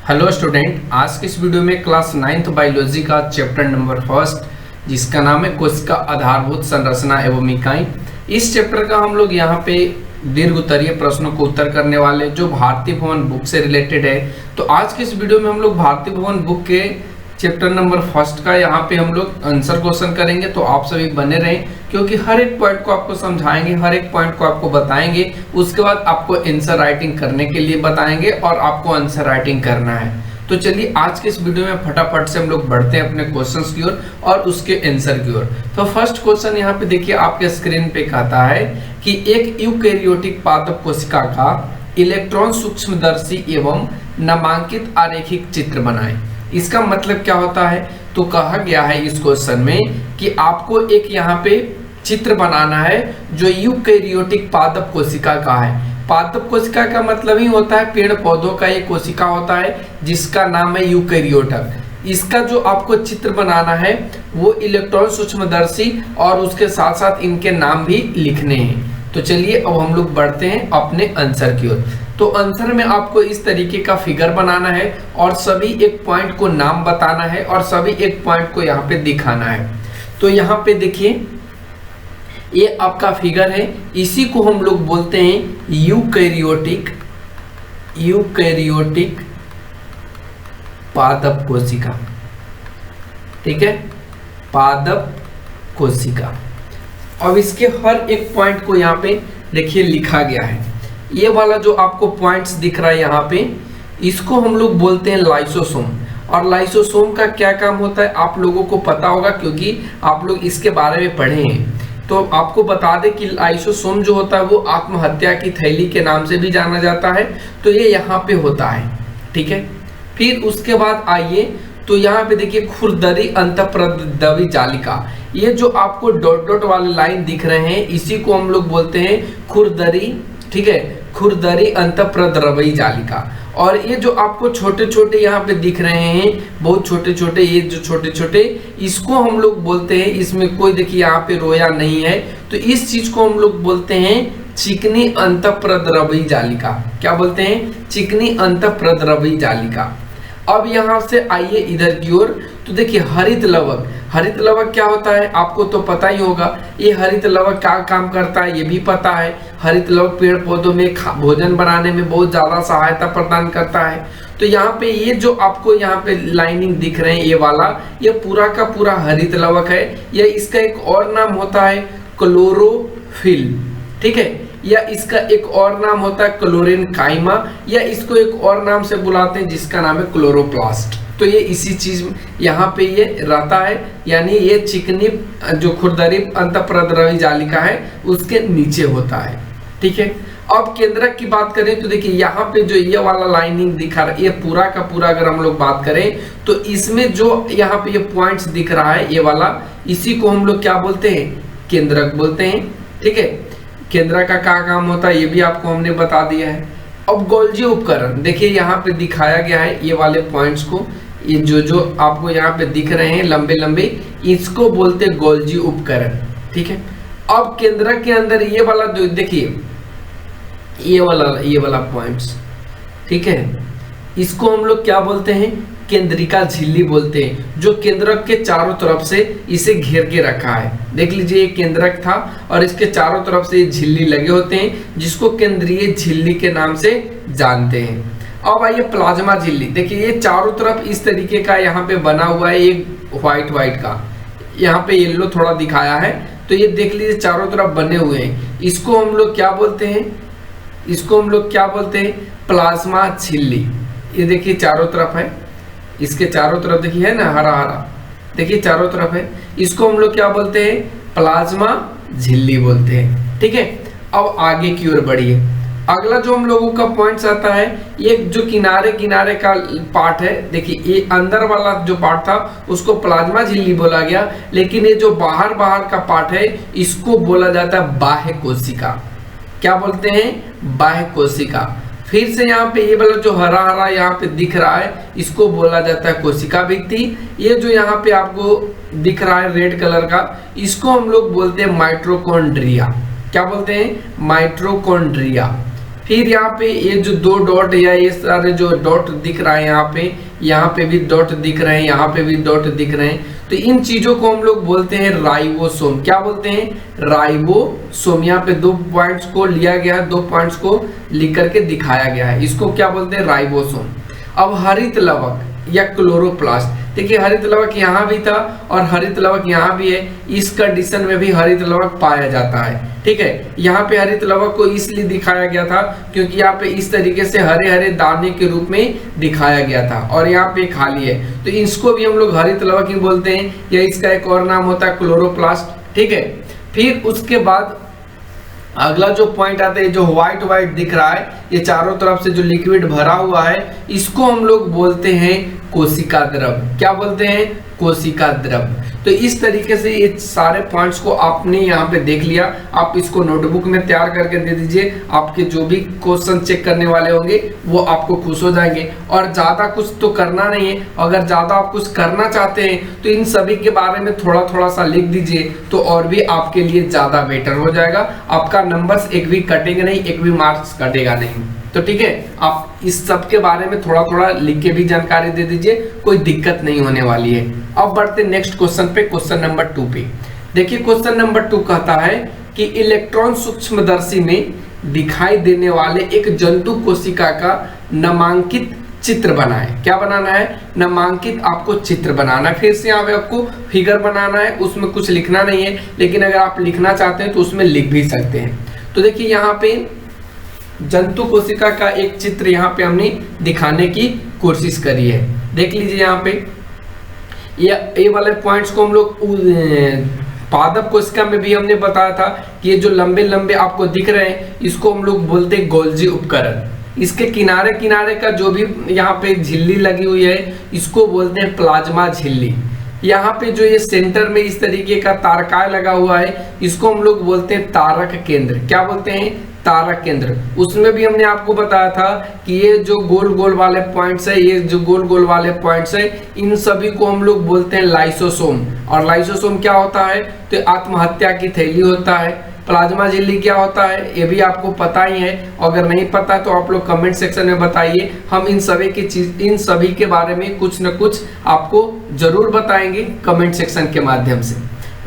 Hello student, आज के इस वीडियो में क्लास 9th बायोलॉजी का चैप्टर नंबर फर्स्ट जिसका नाम है कोशिका आधारभूत संरचना एवं इकाई। इस चैप्टर का हम लोग यहाँ पे दीर्घ उत्तरीय प्रश्नों को उत्तर करने वाले जो भारतीय भवन बुक से रिलेटेड है। तो आज के इस वीडियो में हम लोग भारतीय भवन बुक के चैप्टर नंबर फर्स्ट का यहाँ पे हम लोग आंसर क्वेश्चन करेंगे। तो आप सभी बने रहें क्योंकि हर एक पॉइंट को आपको समझाएंगे, हर एक पॉइंट को आपको बताएंगे, उसके बाद आपको आंसर राइटिंग करने के लिए बताएंगे और आपको आंसर राइटिंग करना है। तो चलिए आज के इस वीडियो में फटाफट से हम लोग बढ़ते हैं अपने क्वेश्चंस की ओर और उसके आंसर की ओर। तो फर्स्ट क्वेश्चन यहाँ पे देखिए आपके स्क्रीन पे कहता है कि एक यूकैरियोटिक पादप कोशिका का इलेक्ट्रॉन सूक्ष्मदर्शी एवं नामांकित आरेखिक चित्र बनाएं। इसका मतलब क्या होता है? तो कहा गया है इस क्वेश्चन में कि आपको एक यहाँ पे चित्र बनाना है जो यूकैरियोटिक पादप कोशिका का है। पादप कोशिका का मतलब ही होता है पेड़ पौधों का एक कोशिका होता है जिसका नाम है यूकैरियोटक। इसका जो आपको चित्र बनाना है वो इलेक्ट्रॉन सूक्ष्मदर्शी और उसके साथ साथ इनके नाम भी लिखने हैं। तो चलिए अब हम लोग बढ़ते हैं अपने आंसर की ओर। तो आंसर में आपको इस तरीके का फिगर बनाना है और सभी एक पॉइंट को नाम बताना है और सभी एक पॉइंट को यहाँ पे दिखाना है। तो यहाँ पे देखिए ये आपका फिगर है, इसी को हम लोग बोलते हैं यूकैरियोटिक पादप कोशिका। ठीक है, पादप कोशिका। अब इसके हर एक पॉइंट को यहाँ पे देखिए लिखा गया है। ये वाला जो आपको पॉइंट्स दिख रहा है यहाँ पे, इसको हम लोग बोलते हैं लाइसोसोम। और लाइसोसोम का क्या काम होता है आप लोगों को पता होगा क्योंकि आप लोग इसके बारे में पढ़े हैं। तो आपको बता दें कि लाइसोसोम जो होता है वो आत्महत्या की थैली के नाम से भी जाना जाता है। तो ये यहाँ पे होता है। ठीक है, फिर उसके बाद आइए तो यहाँ पे देखिए खुरदरी अंतःप्रद्रवी जालिका। ये जो आपको डॉट डॉट वाले लाइन दिख रहे हैं इसी को हम लोग बोलते हैं खुरदरी। ठीक है, खुरदरी अंतःप्रद्रवी जालिका। और ये जो आपको छोटे छोटे यहाँ पे दिख रहे हैं बहुत छोटे छोटे, ये जो छोटे छोटे इसको हम लोग बोलते हैं, इसमें कोई देखिए यहाँ पे रोया नहीं है, तो इस चीज को हम लोग बोलते हैं चिकनी अंतःप्रद्रवी जालिका। क्या बोलते हैं? चिकनी अंतःप्रद्रवी जालिका। अब यहाँ से आइए इधर की ओर तो देखिए हरित लवक। हरित लवक क्या होता है आपको तो पता ही होगा। ये हरित लवक क्या काम करता है ये भी पता है। हरित लवक पेड़ पौधों में भोजन बनाने में बहुत ज्यादा सहायता प्रदान करता है। तो यहाँ पे ये जो आपको यहाँ पे लाइनिंग दिख रहे हैं ये वाला, ये पूरा का पूरा हरित लवक है। या इसका एक और नाम होता है क्लोरोफिल। ठीक है, या इसका एक और नाम होता है क्लोरीन काइमा, या इसको एक और नाम से बुलाते हैं जिसका नाम है क्लोरोप्लास्ट। तो ये इसी चीज यहाँ पे ये रहता है, यानी ये चिकनी जो खुरदरी अंतःप्रद्रवी जालिका है उसके नीचे होता है। ठीक है, अब केंद्रक की बात करें तो देखिए यहाँ पे जो ये वाला लाइनिंग दिखा रहा है ये पूरा का पूरा अगर हम लोग बात करें तो इसमें जो यहाँ पे ये पॉइंट्स दिख रहा है ये वाला, इसी को हम लोग क्या बोलते हैं? केंद्रक बोलते हैं। ठीक है, केंद्रक का क्या काम होता है ये भी आपको हमने बता दिया है। अब गोल्जी उपकरण देखिए यहाँ पे दिखाया गया है ये वाले पॉइंट्स को, ये जो आपको यहाँ पे दिख रहे हैं लंबे लंबे, इसको बोलते हैं गोल्जी उपकरण। ठीक है, अब केंद्रक के अंदर ये वाला जो देखिए ये वाला पॉइंट्स, ठीक है, इसको हम लोग क्या बोलते हैं? केंद्रिका झिल्ली बोलते हैं, जो केंद्रक के चारों तरफ से इसे घेर के रखा है। देख लीजिए ये केंद्रक था और इसके चारों तरफ से झिल्ली लगे होते हैं जिसको केंद्रीय झिल्ली के नाम से जानते हैं। अब आइए प्लाज्मा झिल्ली। देखिए ये चारों तरफ इस तरीके का यहाँ पे बना हुआ है, एक व्हाइट का, यहाँ पे येलो थोड़ा दिखाया है। तो ये देख लीजिए चारों तरफ बने हुए हैं, इसको हम लोग क्या बोलते हैं? इसको हम लोग क्या बोलते हैं? प्लाज्मा झिल्ली। ये देखिए चारों तरफ है, इसके चारों तरफ देखिए है ना हरा हरा, देखिए चारों तरफ है, इसको हम लोग क्या बोलते हैं? प्लाज्मा झिल्ली बोलते हैं। ठीक है, अब आगे की ओर बढ़िए। अगला जो हम लोगों का पॉइंट्स आता है ये जो किनारे किनारे का पार्ट है, देखिए ये अंदर वाला जो पार्ट था उसको प्लाज्मा झिल्ली बोला गया, लेकिन ये जो बाहर का पार्ट है इसको बोला जाता है बाह्य कोशिका। क्या बोलते हैं? बाह्य कोशिका। फिर से यहाँ पे ये वाला जो हरा हरा यहाँ पे दिख रहा है इसको बोला जाता है कोशिका भित्ति। ये जो यहाँ पे आपको दिख रहा है रेड कलर का इसको हम लोग बोलते हैं माइटोकॉन्ड्रिया। क्या बोलते हैं? माइटोकॉन्ड्रिया। फिर यहाँ पे ये जो 2 डॉट या ये सारे जो डॉट दिख रहा है यहाँ पे भी डॉट दिख रहे हैं, यहाँ पे भी डॉट दिख रहे हैं, तो इन चीजों को हम लोग बोलते हैं राइबोसोम। क्या बोलते हैं? राइबोसोम। यहाँ पे 2 पॉइंट्स को लिया गया है, 2 पॉइंट्स को लिख करके दिखाया गया है, इसको क्या बोलते हैं? राइबोसोम। अब हरित लवक या क्लोरोप्लास्ट, देखिए हरित लवक यहाँ भी था और हरित लवक यहाँ भी है, इस कंडीशन में भी हरित लवक पाया जाता है। ठीक है, यहाँ पे हरित लवक को इसलिए दिखाया गया था क्योंकि यहाँ पे इस तरीके से हरे हरे दाने के रूप में दिखाया गया था और यहाँ पे खाली है, तो इसको भी हम लोग हरित लवक ही बोलते हैं, या इसका एक और नाम होता है क्लोरोप्लास्ट। ठीक है, फिर उसके बाद अगला जो पॉइंट आता है, जो व्हाइट व्हाइट दिख रहा है, ये चारों तरफ से जो लिक्विड भरा हुआ है, इसको हम लोग बोलते हैं कोशिका द्रव। क्या बोलते हैं? कोशिका द्रव। तो इस तरीके से ये सारे पॉइंट्स को आपने यहाँ पे देख लिया, आप इसको नोटबुक में तैयार करके दे दीजिए, आपके जो भी क्वेश्चन चेक करने वाले होंगे वो आपको खुश हो जाएंगे। और ज़्यादा कुछ तो करना नहीं है, अगर ज़्यादा आप कुछ करना चाहते हैं तो इन सभी के बारे में थोड़ा थोड़ा सा लिख दीजिए, तो और भी आपके लिए ज़्यादा बेटर हो जाएगा। आपका नंबर्स एक भी कटेंगे नहीं, एक भी मार्क्स कटेगा नहीं। तो ठीक है, आप इस सब के बारे में थोड़ा थोड़ा लिख के भी जानकारी दे दीजिए, कोई दिक्कत नहीं होने वाली है। अब बढ़ते नेक्स्ट क्वेश्चन पे, क्वेश्चन नंबर 2 पे। देखिए क्वेश्चन नंबर 2 कहता है कि इलेक्ट्रॉन सूक्ष्मदर्शी में दिखाई देने वाले एक जंतु कोशिका का नामांकित चित्र बनाएं। क्या बनाना है? नामांकित आपको चित्र बनाना है। फिर से यहाँ पे आपको फिगर बनाना है, उसमें कुछ लिखना नहीं है, लेकिन अगर आप लिखना चाहते हैं तो उसमें लिख भी सकते हैं। तो देखिए यहाँ पे जंतु कोशिका का एक चित्र यहाँ पे हमने दिखाने की कोशिश करी है। देख लीजिए यहाँ पे ये वाले पॉइंट्स को हम लोग पादप कोशिका में भी हमने बताया था कि ये जो लंबे लंबे आपको दिख रहे हैं, इसको हम लोग बोलते हैं गोल्जी उपकरण। इसके किनारे किनारे का जो भी यहाँ पे झिल्ली लगी हुई है, इसको बोलते हैं प्लाज्मा झिल्ली। यहाँ पे जो ये सेंटर में इस तरीके का तारकाय लगा हुआ है, इसको हम लोग बोलते हैं तारक केंद्र। क्या बोलते हैं? तारक केंद्र। उसमें भी हमने आपको बताया था कि ये जो गोल गोल वाले पॉइंट्स है, ये जो गोल गोल वाले पॉइंट्स है, इन सभी को हम लोग बोलते हैं लाइसोसोम। और लाइसोसोम क्या होता है? तो आत्महत्या की थैली होता है। प्लाज्मा झिल्ली क्या होता है? ये भी आपको पता ही है, अगर नहीं पता तो आप लोग कमेंट सेक्शन में बताइए, हम इन सभी के बारे में कुछ न कुछ आपको जरूर बताएंगे कमेंट सेक्शन के माध्यम से।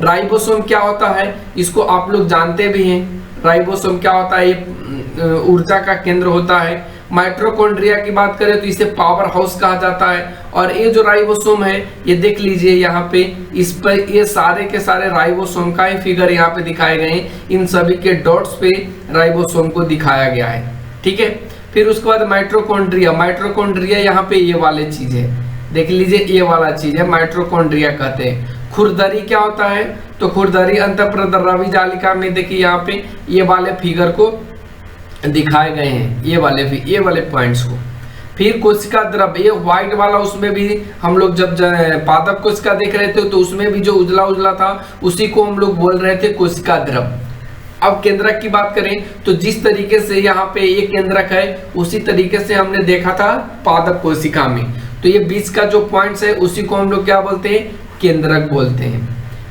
राइबोसोम क्या होता है? इसको आप लोग जानते भी हैं। राइबोसोम क्या होता है? ये ऊर्जा का केंद्र होता है। माइटोकॉन्ड्रिया की बात करें तो इसे पावर हाउस कहा जाता है। और ये जो राइबोसोम है, ये देख लीजिए यहाँ पे, इस पर ये सारे के सारे राइबोसोम का ही फिगर यहाँ पे दिखाए गए हैं। इन सभी के डॉट्स पे राइबोसोम को दिखाया गया है। ठीक है, फिर उसके बाद माइटोकॉन्ड्रिया। माइटोकॉन्ड्रिया यहाँ पे ये वाले चीज है, देख लीजिए ये वाला चीज है, माइटोकॉन्ड्रिया कहते हैं। खुरदरी क्या होता है? तो खुरदरी अंतःप्रद्रवी जालिका में देखिए यहाँ पे ये वाले फिगर को दिखाए गए हैं, ये वाले पॉइंट्स को। फिर कोशिका द्रव, ये व्हाइट वाला, उसमें भी हम लोग जब पादप कोशिका देख रहे थे तो उसमें भी जो उजला उजला था उसी को हम लोग बोल रहे थे कोशिका द्रव। अब केंद्रक की बात करें तो जिस तरीके से यहाँ पे ये केंद्रक है, उसी तरीके से हमने देखा था पादप कोशिका में। तो ये बीच का जो पॉइंट्स है उसी को हम लोग क्या बोलते हैं? केंद्रक बोलते हैं।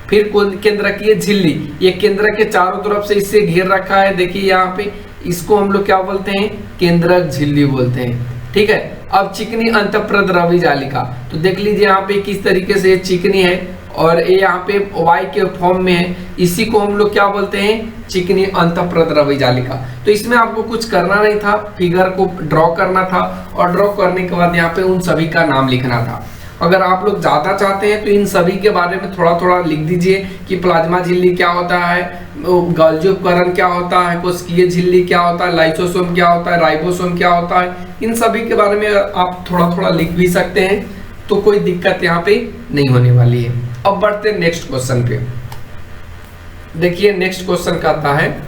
फिर केंद्रकीय झिल्ली, ये केंद्रक के चारों तरफ से इससे घेर रखा है, देखिए यहाँ पे, इसको हम लोग क्या बोलते हैं? केंद्रक झिल्ली बोलते हैं। ठीक है, अब चिकनी अंतःप्रद्रवी जालिका, तो देख लीजिए यहाँ पे किस तरीके से ये चिकनी है और ये यहाँ पे वाई के फॉर्म में है, इसी को हम लोग क्या बोलते हैं? चिकनी अंतःप्रद्रवी जालिका। तो इसमें आपको कुछ करना नहीं था, फिगर को ड्रॉ करना था और ड्रॉ करने के बाद यहाँ पे उन सभी का नाम लिखना था। अगर आप लोग ज़्यादा चाहते हैं तो इन सभी के बारे में थोड़ा थोड़ा लिख दीजिए कि प्लाज्मा झिल्ली क्या होता है, गोल्जी उपकरण क्या होता है, कोशिकीय झिल्ली क्या होता है, लाइसोसोम क्या होता है, राइबोसोम क्या होता है। इन सभी के बारे में आप थोड़ा थोड़ा लिख भी सकते हैं, तो कोई दिक्कत यहाँ पे नहीं होने वाली है। अब बढ़ते हैं नेक्स्ट क्वेश्चन पे। देखिए नेक्स्ट क्वेश्चन कहता है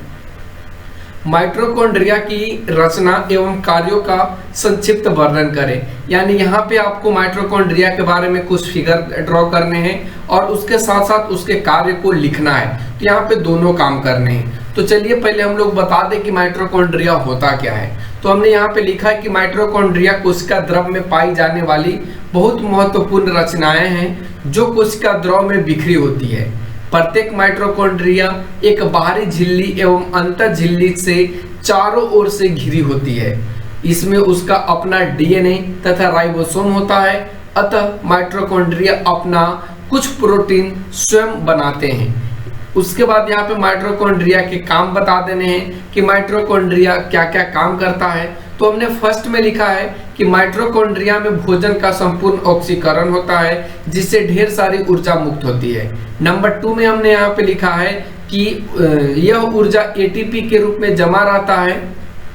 माइटोकॉन्ड्रिया की रचना एवं कार्यों का संक्षिप्त वर्णन करें। यानी यहाँ पे आपको माइटोकॉन्ड्रिया के बारे में कुछ फिगर ड्रॉ करने हैं और उसके साथ साथ उसके कार्य को लिखना है। तो यहाँ पे दोनों काम करने हैं। तो चलिए पहले हम लोग बता दें कि माइटोकॉन्ड्रिया होता क्या है। तो हमने यहाँ पे लिखा है कि माइटोकॉन्ड्रिया कोशिका द्रव में पाई जाने वाली बहुत महत्वपूर्ण रचनाएं हैं जो कोशिका द्रव में बिखरी होती है। प्रत्येक माइटोकॉन्ड्रिया एक बाहरी झिल्ली एवं अंतर झिल्ली से चारों ओर से घिरी होती है। इसमें उसका अपना डीएनए तथा राइबोसोम होता है। अतः माइटोकॉन्ड्रिया अपना कुछ प्रोटीन स्वयं बनाते हैं। उसके बाद यहाँ पे माइटोकॉन्ड्रिया के काम बता देने हैं कि माइटोकॉन्ड्रिया क्या क्या काम करता है। तो हमने फर्स्ट में लिखा है कि माइटोकॉन्ड्रिया में भोजन का संपूर्ण ऑक्सीकरण होता है जिससे ढेर सारी ऊर्जा मुक्त होती है। नंबर 2 में हमने यहाँ पे लिखा है कि यह ऊर्जा एटीपी के रूप में जमा रहता है।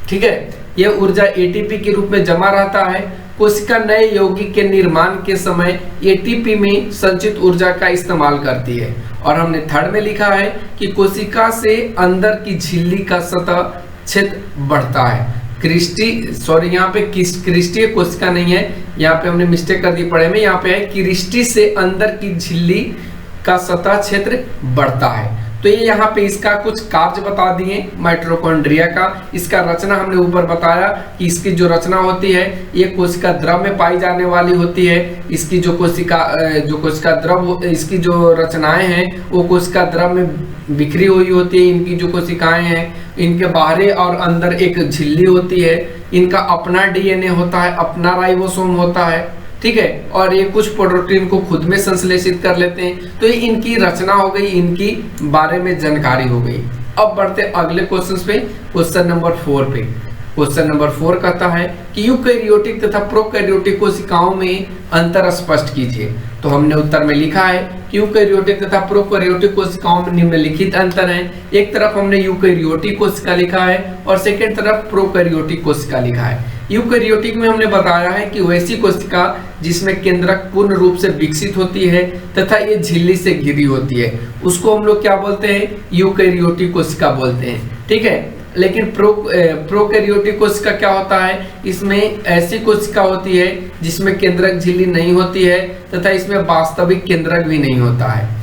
ठीक है, यह ऊर्जा एटीपी के रूप में जमा रहता है। कोशिका नए यौगिक के निर्माण के समय एटीपी में संचित ऊर्जा का इस्तेमाल करती है। और हमने थर्ड में लिखा है कि कोशिका से अंदर की झिल्ली का सतह क्षेत्र बढ़ता है। यहाँ पे क्रिस्टीय कोशिका नहीं है, यहाँ पे हमने मिस्टेक कर दी पढ़े में। यहाँ पे है क्रिस्टी से अंदर की झिल्ली का सतह क्षेत्र बढ़ता है। तो ये यहाँ पे इसका कुछ कार्य बता दिए माइटोकॉन्ड्रिया का। इसका रचना हमने ऊपर बताया कि इसकी जो रचना होती है ये कोशिका द्रव में पाई जाने वाली होती है। इसकी जो कोशिका द्रव, इसकी जो रचनाएं हैं वो कोशिका द्रव में बिखरी हुई होती है। इनकी जो कोशिकाएं हैं इनके बाहरी और अंदर एक झिल्ली होती है। इनका अपना डीएनए होता है, अपना राइबोसोम होता है। ठीक है, और ये कुछ प्रोटीन को खुद में संश्लेषित कर लेते हैं। तो ये इनकी रचना हो गई, इनकी बारे में जानकारी हो गई। अब बढ़ते अगले क्वेश्चन पे, क्वेश्चन नंबर 4 पे। क्वेश्चन नंबर 4 कहता है कि यूकैरियोटिक तथा प्रोकैरियोटिक कोशिकाओं में अंतर स्पष्ट कीजिए। तो हमने उत्तर में लिखा है कि यूकैरियोटिक तथा प्रोकैरियोटिक कोशिकाओं में निम्नलिखित अंतर है। एक तरफ हमने यूकैरियोटिक कोशिका लिखा है और सेकेंड तरफ प्रोकैरियोटिक कोशिका लिखा है। यूकैरियोटिक में हमने बताया है कि वैसी कोशिका जिसमें केंद्रक पूर्ण रूप से विकसित होती है तथा ये झिल्ली से घिरी होती है, उसको हम लोग क्या बोलते हैं? यूकैरियोटिक कोशिका बोलते हैं। ठीक है, लेकिन प्रोकैरियोटिक कोशिका क्या होता है? इसमें ऐसी कोशिका होती है जिसमें केंद्रक झिल्ली नहीं होती है तथा इसमें वास्तविक केंद्रक भी नहीं होता है।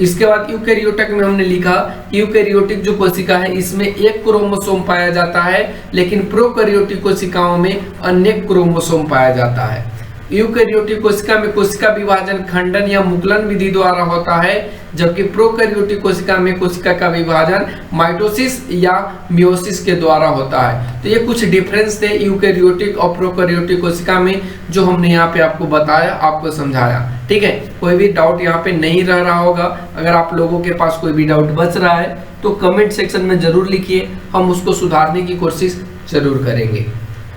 इसके बाद यूकैरियोटिक में हमने लिखा कि यूकैरियोटिक जो कोशिका है इसमें एक क्रोमोसोम पाया जाता है, लेकिन प्रोकैरियोटिक कोशिकाओं में अनेक क्रोमोसोम पाया जाता है। यूकैरियोटिक कोशिका में कोशिका विभाजन खंडन या मुकुलन विधि द्वारा होता है, जबकि प्रोकैरियोटिक कोशिका में कोशिका का विभाजन माइटोसिस या मियोसिस के द्वारा होता है। तो ये कुछ डिफरेंस थे यूकैरियोटिक और प्रोकैरियोटिक कोशिका में, जो हमने यहाँ पे आपको बताया, आपको समझाया। ठीक है, कोई भी डाउट यहाँ पे नहीं रह रहा होगा। अगर आप लोगों के पास कोई भी डाउट बच रहा है तो कमेंट सेक्शन में जरूर लिखिए, हम उसको सुधारने की कोशिश जरूर करेंगे।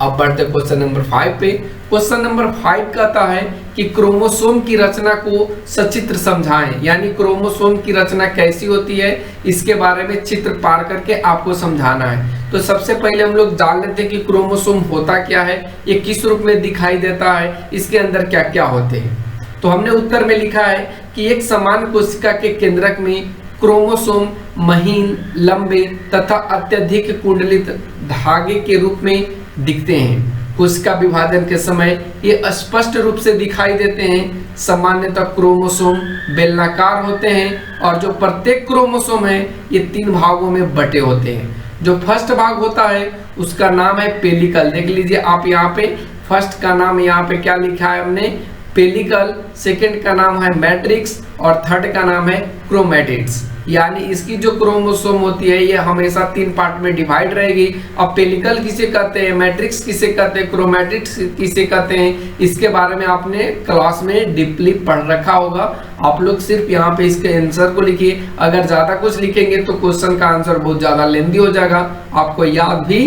अब बढ़ते क्वेश्चन नंबर 5 पे। क्वेश्चन नंबर 5 कहता है कि क्रोमोसोम की रचना को सचित्र समझाएं, यानी क्रोमोसोम की रचना कैसी होती है इसके बारे में चित्र पार करके आपको समझाना है। तो सबसे पहले हम लोग जान लेते हैं कि क्रोमोसोम होता क्या है, ये किस रूप में दिखाई देता है, इसके अंदर क्या क्या होते हैं। तो हमने उत्तर में लिखा है कि एक समान कोशिका के केंद्रक में क्रोमोसोम महीन, लंबे तथा अत्यधिक कुंडलित धागे के रूप में दिखते हैं। कोशिका विभाजन के समय ये स्पष्ट रूप से दिखाई देते हैं। सामान्यतः क्रोमोसोम बेलनाकार होते हैं और जो प्रत्येक क्रोमोसोम है ये 3 भागों में बटे होते हैं। जो फर्स्ट भाग होता है उसका नाम है पेलिकल। देख लीजिए आप यहाँ पे, फर्स्ट का नाम यहाँ पे क्या लिखा है हमने? पेलिकल। सेकेंड का नाम है मैट्रिक्स और थर्ड का नाम है क्रोमैटिड्स। यानी इसकी जो क्रोमोसोम होती है ये हमेशा 3 पार्ट में डिवाइड रहेगी। अब पेलिकल किसे कहते हैं, मैट्रिक्स किसे कहते हैं, क्रोमैटिड्स किसे कहते हैं, इसके बारे में आपने क्लास में डीपली पढ़ रखा होगा। आप लोग सिर्फ यहाँ पे इसके आंसर को लिखिए। अगर ज्यादा कुछ लिखेंगे तो क्वेश्चन का आंसर बहुत ज्यादा लेंथी हो जाएगा, आपको याद भी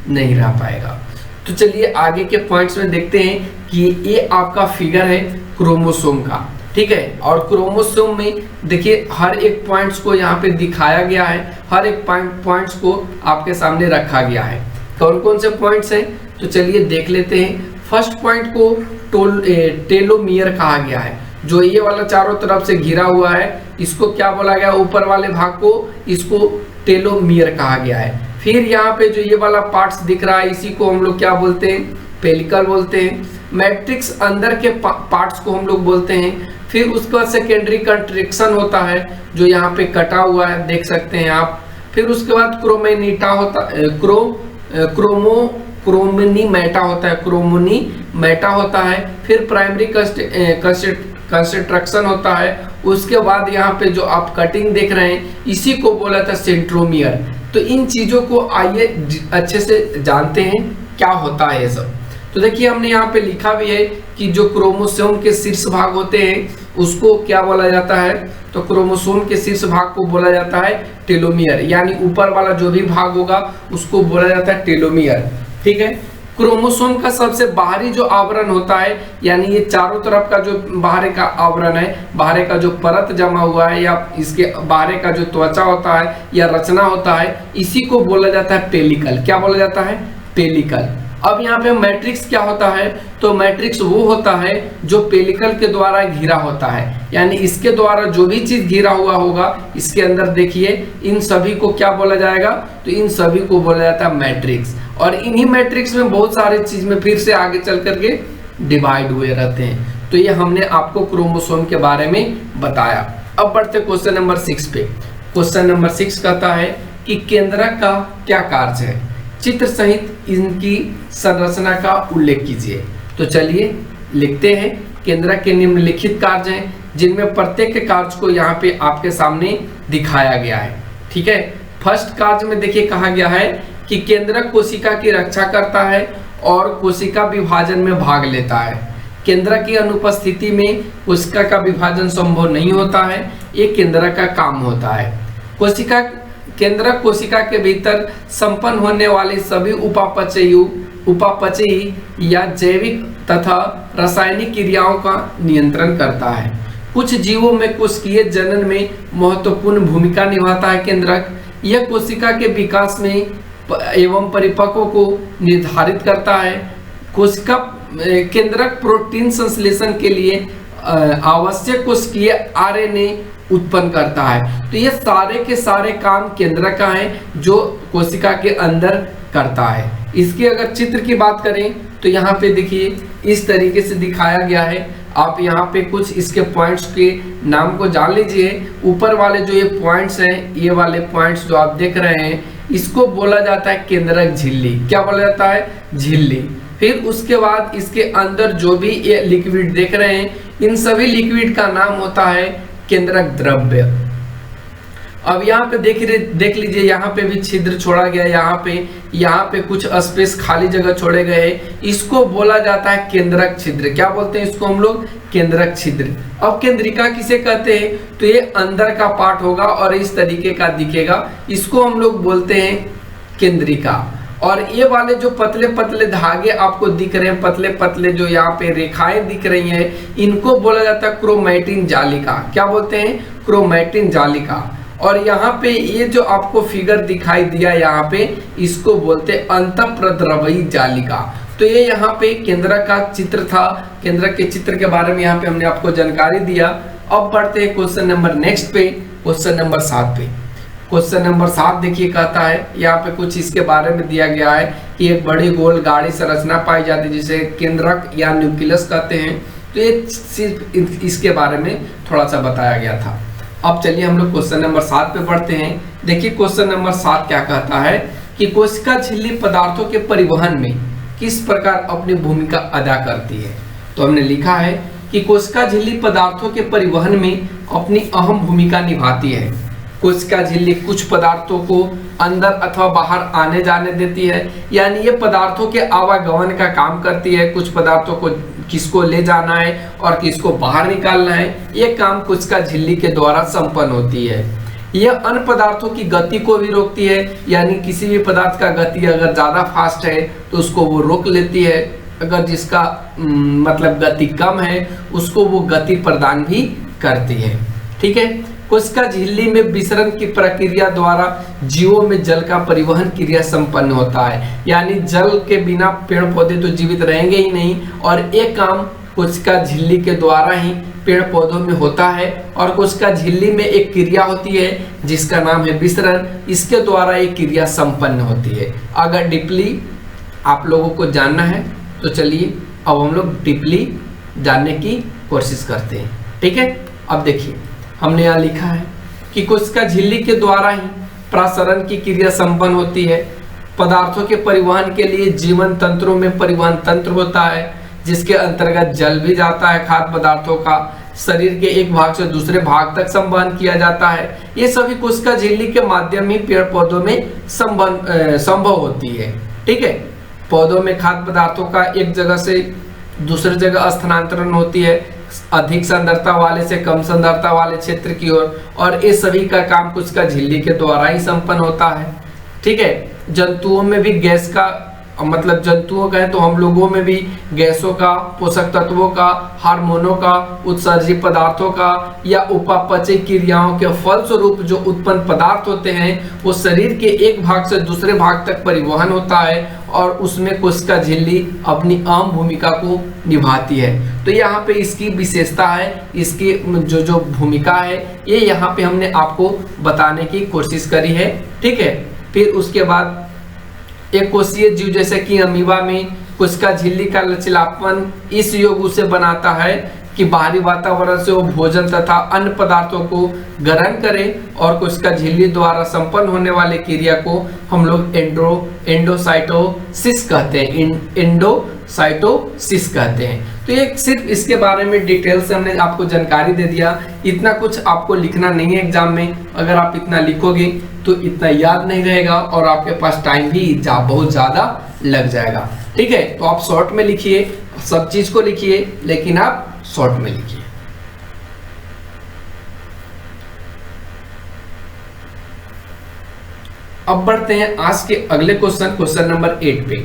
नहीं रह पाएगा। तो चलिए आगे के पॉइंट्स में देखते हैं कि ये आपका फिगर है क्रोमोसोम का। ठीक है, और क्रोमोसोम में देखिए हर एक पॉइंट्स को यहाँ पे दिखाया गया है, हर एक पॉइंट्स को आपके सामने रखा गया है। कौन कौन से पॉइंट्स हैं तो चलिए देख लेते हैं। फर्स्ट पॉइंट को टेलोमियर कहा गया है। जो ये वाला चारों तरफ से घिरा हुआ है इसको क्या बोला गया? ऊपर वाले भाग को इसको टेलोमियर कहा गया है। फिर यहाँ पे जो ये वाला पार्ट्स दिख रहा है इसी को हम लोग क्या बोलते हैं? पेलिकल बोलते हैं। मैट्रिक्स अंदर के पार्ट्स को हम लोग बोलते हैं। फिर उसके बाद सेकेंडरी कंट्रिक्शन होता है जो यहाँ पे कटा हुआ है, देख सकते हैं आप। फिर उसके बाद क्रोमेनिटा होता है, क्रोमोनीमेटा होता है, क्रोमोनीमेटा होता है। फिर प्राइमरी कंस्ट्रक्शन होता है, उसके बाद यहाँ पे जो आप कटिंग देख रहे हैं इसी को बोला था सेंट्रोमियर। तो इन चीजों को आइए अच्छे से जानते हैं क्या होता है ये सब। तो देखिए हमने यहाँ पे लिखा भी है कि जो क्रोमोसोम के शीर्ष भाग होते हैं उसको क्या बोला जाता है, तो क्रोमोसोम के शीर्ष भाग को बोला जाता है टेलोमियर, यानी ऊपर वाला जो भी भाग होगा उसको बोला जाता है टेलोमियर। ठीक है, क्रोमोसोम का सबसे बाहरी जो आवरण होता है, यानी ये चारों तरफ का जो बाहर का आवरण है, बाहर का जो परत जमा हुआ है या इसके बाहर का जो त्वचा होता है या रचना होता है, इसी को बोला जाता है पेलिकल। क्या बोला जाता है? पेलिकल। अब यहाँ पे मैट्रिक्स क्या होता है, तो मैट्रिक्स वो होता है जो पेलिकल के द्वारा घिरा होता है, यानी इसके द्वारा जो भी चीज घिरा हुआ होगा इसके अंदर देखिए इन सभी को क्या बोला जाएगा, तो इन सभी को बोला जाता है मैट्रिक्स। और इन्हीं मैट्रिक्स में बहुत सारे चीज में फिर से आगे चल करके डिवाइड हुए रहते हैं। तो ये हमने आपको क्रोमोसोम के बारे में बताया। अब बढ़ते क्वेश्चन नंबर 6 पे। क्वेश्चन नंबर 6 कहता है कि केंद्रक का क्या कार्य है, चित्र सहित इनकी संरचना का उल्लेख कीजिए। तो चलिए लिखते हैं। केंद्रक के निम्नलिखित कार्य हैं जिनमें प्रत्येक कार्य को यहाँ पे आपके सामने दिखाया गया है। ठीक है, फर्स्ट कार्य में देखिए कहा गया है कि केंद्रक कोशिका की रक्षा करता है और कोशिका विभाजन में भाग लेता है। केंद्रक की अनुपस्थिति में कोशिका का विभाजन संभव नहीं होता है, ये केंद्रक का काम होता है। केंद्रक कोशिका के भीतर संपन्न होने वाली सभी उपापचयी या जैविक तथा रासायनिक क्रियाओं का नियंत्रण करता है। कुछ जीवों में कोशिकीय जनन में महत्वपूर्ण भूमिका निभाता है केंद्रक। यह कोशिका के विकास में एवं परिपक्व को निर्धारित करता है। कोशिका केंद्रक प्रोटीन संश्लेषण के लिए आवश्यक कोशिकीय आरएनए उत्पन्न करता है। तो ये सारे के सारे काम केंद्रक का है जो कोशिका के अंदर करता है। इसकी अगर चित्र की बात करें तो यहाँ पे देखिए इस तरीके से दिखाया गया है। आप यहाँ पे कुछ इसके पॉइंट्स के नाम को जान लीजिए। ऊपर वाले जो ये पॉइंट्स हैं, ये वाले पॉइंट्स जो आप देख रहे हैं, इसको बोला जाता है केंद्रक झिल्ली। क्या बोला जाता है? झिल्ली। फिर उसके बाद इसके अंदर जो भी ये लिक्विड देख रहे हैं, इन सभी लिक्विड का नाम होता है केंद्रक द्रव्य। अब यहाँ पे देख लीजिए, यहाँ पे भी छिद्र छोड़ा गया, यहाँ पे कुछ स्पेस खाली जगह छोड़े गए, इसको बोला जाता है केंद्रक छिद्र। क्या बोलते हैं इसको हम लोग? केंद्रक छिद्र। अब केंद्रिका किसे कहते हैं, तो ये अंदर का पार्ट होगा और इस तरीके का दिखेगा, इसको हम लोग बोलते हैं केंद्रिका। और ये वाले जो पतले पतले धागे आपको दिख रहे हैं, पतले पतले जो यहाँ पे रेखाएं दिख रही हैं, इनको बोला जाता है क्रोमैटिन जालिका। क्या बोलते हैं? क्रोमैटिन जालिका। और यहाँ पे ये जो आपको फिगर दिखाई दिया यहाँ पे, इसको बोलते हैं अंतःप्रद्रवयी जालिका। तो ये यहाँ पे केंद्रक का चित्र था। केंद्रक के चित्र के बारे में यहाँ पे हमने आपको जानकारी दिया। अब बढ़ते हैं क्वेश्चन नंबर नेक्स्ट पे, क्वेश्चन नंबर 7 पे। क्वेश्चन नंबर 7 देखिए कहता है, यहाँ पे कुछ इसके बारे में दिया गया है कि एक बड़ी गोल गाढ़ी संरचना पाई जाती है जिसे केंद्रक या न्यूक्लियस कहते हैं। तो ये सिर्फ इसके बारे में थोड़ा सा बताया गया था। अब चलिए हम लोग क्वेश्चन नंबर 7 पे बढ़ते हैं। देखिए क्वेश्चन नंबर 7 क्या कहता है कि कोशिका झिल्ली पदार्थों के परिवहन में किस प्रकार अपनी भूमिका अदा करती है। तो हमने लिखा है कि कोशिका झिल्ली पदार्थों के परिवहन में अपनी अहम भूमिका निभाती है। कोशिका झिल्ली कुछ पदार्थों को अंदर अथवा बाहर आने जाने देती है, यानी ये पदार्थों के आवागमन का काम करती है। कुछ पदार्थों को किसको ले जाना है और किसको बाहर निकालना है, ये काम कोशिका झिल्ली के द्वारा संपन्न होती है। यह अन्य पदार्थों की गति को भी रोकती है, यानी किसी भी पदार्थ का गति अगर ज़्यादा फास्ट है तो उसको वो रोक लेती है, अगर जिसका मतलब गति कम है उसको वो गति प्रदान भी करती है। ठीक है, कोशिका झिल्ली में विसरण की प्रक्रिया द्वारा जीवों में जल का परिवहन क्रिया संपन्न होता है, यानी जल के बिना पेड़ पौधे तो जीवित रहेंगे ही नहीं, और एक काम कोशिका झिल्ली के द्वारा ही पेड़ पौधों में होता है। और कोशिका झिल्ली में एक क्रिया होती है जिसका नाम है विसरण, इसके द्वारा एक क्रिया संपन्न होती है। अगर डीपली आप लोगों को जानना है तो चलिए अब हम लोग डीपली जानने की कोशिश करते हैं। ठीक है, अब देखिए हमने यहाँ लिखा है कि कोशिका झिल्ली के द्वारा ही प्रसरण की क्रिया संपन्न होती है। पदार्थों के परिवहन के लिए जीवन तंत्रों में परिवहन तंत्र होता है जिसके अंतर्गत जल भी जाता है, खाद्य पदार्थों का शरीर के एक भाग से दूसरे भाग तक संवहन किया जाता है। ये सभी कोशिका झिल्ली के माध्यम ही पेड़ पौधों में संभव होती है। ठीक है, पौधों में खाद्य पदार्थों का एक जगह से दूसरी जगह स्थानांतरण होती है, अधिक सांद्रता वाले से कम सांद्रता वाले क्षेत्र की ओर, और ये सभी का काम कोशिका झिल्ली के द्वारा ही संपन्न होता है। ठीक है, जंतुओं में भी गैस का मतलब जंतुओं का है तो हम लोगों में भी गैसों का, पोषक तत्वों का, हार्मोनों का, उत्सर्जित पदार्थों का या उपापचय क्रियाओं के फलस्वरूप जो उत्पन्न पदार्थ होते हैं वो शरीर के एक भाग से दूसरे भाग तक परिवहन होता है और उसमें कोशिका झिल्ली अपनी अहम भूमिका को निभाती है। तो यहाँ पे इसकी विशेषता है, इसकी जो भूमिका है ये यहाँ पे हमने आपको बताने की कोशिश करी है। ठीक है, फिर उसके बाद एक कोशीय जीव जैसे कि अमीबा में कोशिका झिल्ली का लचीलापन इस योग से बनाता है कि बाहरी वातावरण से वो भोजन तथा अन्य पदार्थों को ग्रहण करे और कोशिका झिल्ली द्वारा संपन्न होने वाले क्रिया को हम लोग एंडोसाइटोसिस कहते हैं, एंडोसाइटोसिस कहते हैं। तो ये सिर्फ इसके बारे में डिटेल से हमने आपको जानकारी दे दिया। इतना कुछ आपको लिखना नहीं है एग्जाम में, अगर आप इतना लिखोगे तो इतना याद नहीं रहेगा और आपके पास टाइम भी बहुत ज़्यादा लग जाएगा। ठीक है, तो आप शॉर्ट में लिखिए, सब चीज को लिखिए, लेकिन आप शॉर्ट में लिखिए। अब बढ़ते हैं आज के अगले क्वेश्चन नंबर 8 पे।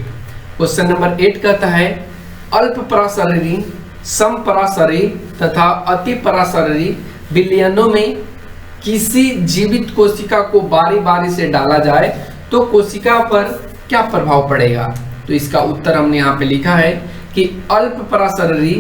क्वेश्चन नंबर 8 कहता है अल्प पराशरीरी, सम पराशरीरी तथा अति पराशरीरी विलयनों में किसी जीवित कोशिका को बारी बारी से डाला जाए तो कोशिका पर क्या प्रभाव पड़ेगा। तो इसका उत्तर हमने यहाँ पे लिखा है कि अल्प पराशरी,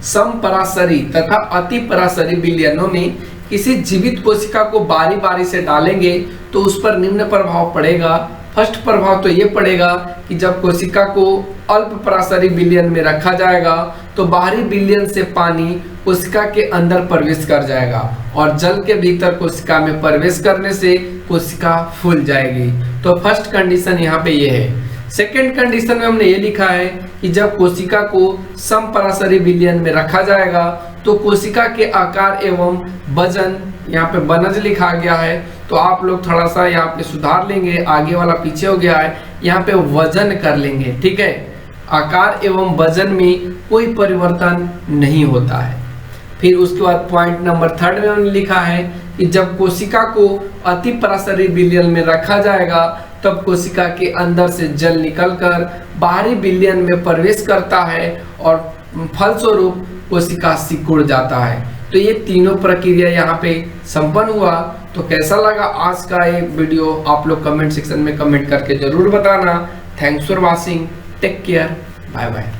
सम पराशरी तथा अति पराशरी विलयनों में किसी जीवित कोशिका को बारी बारी से डालेंगे तो उस पर निम्न प्रभाव पड़ेगा। फर्स्ट प्रभाव तो ये पड़ेगा कि जब कोशिका को अल्प पराशरी विलयन में रखा जाएगा तो बाहरी विलयन से पानी कोशिका के अंदर प्रवेश कर जाएगा और जल के भीतर कोशिका में प्रवेश करने से कोशिका फूल जाएगी। तो फर्स्ट कंडीशन यहाँ पे ये है। सेकेंड कंडीशन में हमने ये लिखा है कि जब कोशिका को समपराशरी विलयन में रखा जाएगा तो कोशिका के आकार एवं वजन, यहाँ पे बनज लिखा गया है तो आप लोग थोड़ा सा यहाँ पे सुधार लेंगे, आगे वाला पीछे हो गया है, यहाँ पे वजन कर लेंगे। ठीक है, आकार एवं वजन में कोई परिवर्तन नहीं होता है। फिर उसके बाद पॉइंट नंबर 3 में हमने लिखा है कि जब कोशिका को अति पराशरी विलयन में रखा जाएगा तब कोशिका के अंदर से जल निकलकर बाहरी विलयन में प्रवेश करता है और फलस्वरूप कोशिका सिकुड़ जाता है। तो ये तीनों प्रक्रिया यहाँ पे संपन्न हुआ। तो कैसा लगा आज का ये वीडियो आप लोग कमेंट सेक्शन में कमेंट करके जरूर बताना। Thanks for watching, take care, bye bye.